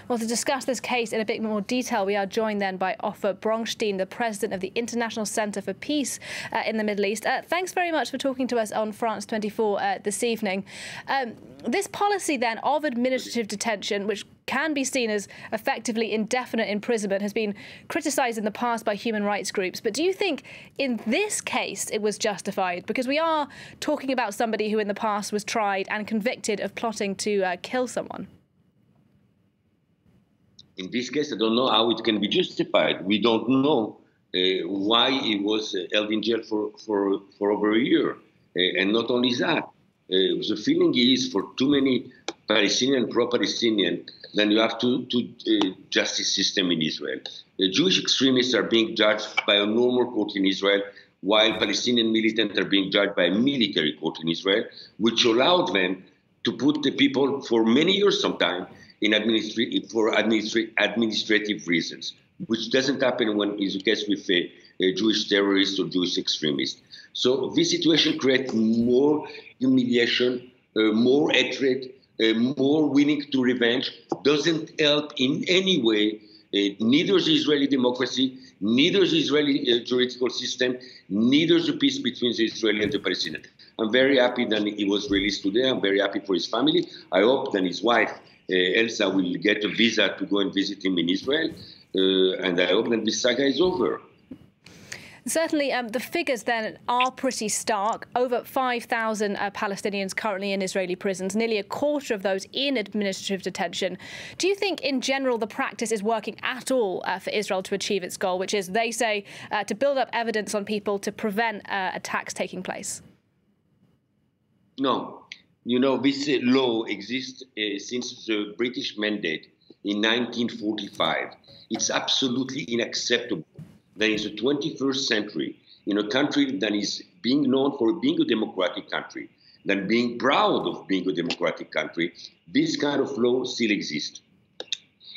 Well, to discuss this case in a bit more detail, we are joined then by Ofer Bronstein, the president of the International Centre for Peace in the Middle East. Thanks very much for talking to us on France 24 this evening. This policy then of administrative detention, which can be seen as effectively indefinite imprisonment, has been criticised in the past by human rights groups. But do you think in this case it was justified? Because we are talking about somebody who in the past was tried and convicted of plotting to kill someone. In this case, I don't know how it can be justified. We don't know why he was held in jail for over a year. And not only that, the feeling is for too many Palestinian, pro-Palestinian, then you have to justice system in Israel. Jewish extremists are being judged by a normal court in Israel, while Palestinian militants are being judged by a military court in Israel, which allowed them to put the people for many years sometimes in administrative reasons, which doesn't happen when is the case with Jewish terrorists or Jewish extremists. So this situation creates more humiliation, more hatred, more willing to revenge, doesn't help in any way, neither the Israeli democracy, neither the Israeli juridical system, neither the peace between the Israeli and the Palestinians. I'm very happy that he was released today. I'm very happy for his family. I hope that his wife, Elsa, will get a visa to go and visit him in Israel. And I hope that this saga is over. Certainly, the figures then are pretty stark. Over 5,000 Palestinians currently in Israeli prisons, nearly a quarter of those in administrative detention. Do you think, in general, the practice is working at all for Israel to achieve its goal, which is, they say, to build up evidence on people to prevent attacks taking place? No. You know, this law exists since the British Mandate in 1945. It's absolutely unacceptable that in the 21st century, in a country that is being known for being a democratic country, than being proud of being a democratic country, this kind of law still exists.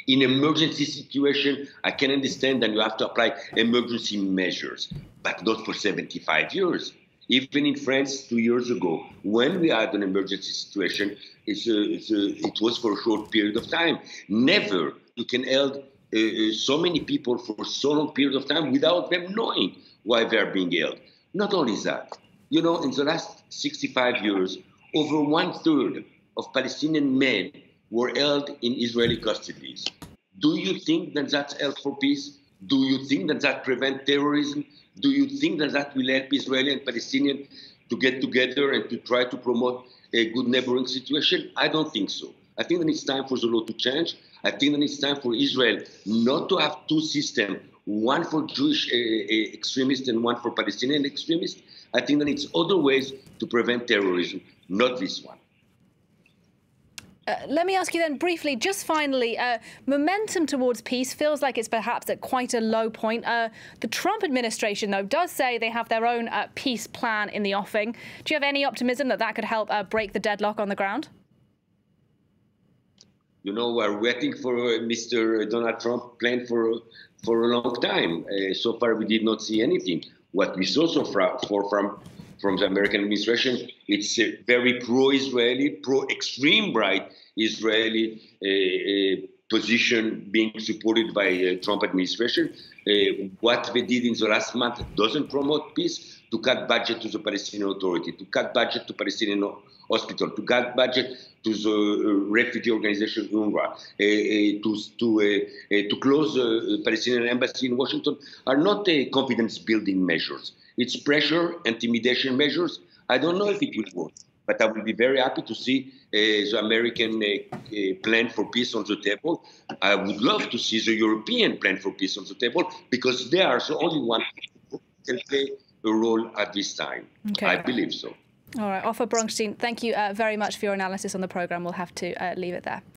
In emergency situation, I can understand that you have to apply emergency measures, but not for 75 years. Even in France 2 years ago, when we had an emergency situation, it was for a short period of time. Never you can hold so many people for so long period of time without them knowing why they are being held. Not only that, you know, in the last 65 years, over 1/3 of Palestinian men were held in Israeli custodies. Do you think that that's help for peace? Do you think that that prevents terrorism? Do you think that that will help Israeli and Palestinian to get together and to try to promote a good neighboring situation? I don't think so. I think that it's time for the law to change. I think that it's time for Israel not to have two systems, one for Jewish extremists and one for Palestinian extremists. I think that it's other ways to prevent terrorism, not this one. Let me ask you then briefly, just finally, momentum towards peace feels like it's perhaps at quite a low point. The Trump administration, though, does say they have their own peace plan in the offing. Do you have any optimism that that could help break the deadlock on the ground? You know, we're waiting for Mr. Donald Trump plan for a long time. So far, we did not see anything. What we saw so far from the American administration, it's a very pro-Israeli, pro-extreme right Israeli position being supported by Trump administration. What they did in the last month doesn't promote peace. To cut budget to the Palestinian Authority, to cut budget to Palestinian hospital, to cut budget to the refugee organization UNRWA, to close the Palestinian embassy in Washington are not confidence-building measures. It's pressure, intimidation measures. I don't know if it will work, but I will be very happy to see the American plan for peace on the table. I would love to see the European plan for peace on the table, because they are the only one who can play a role at this time. Okay. I believe so. All right, Ofer Bronstein, thank you very much for your analysis on the programme. We'll have to leave it there.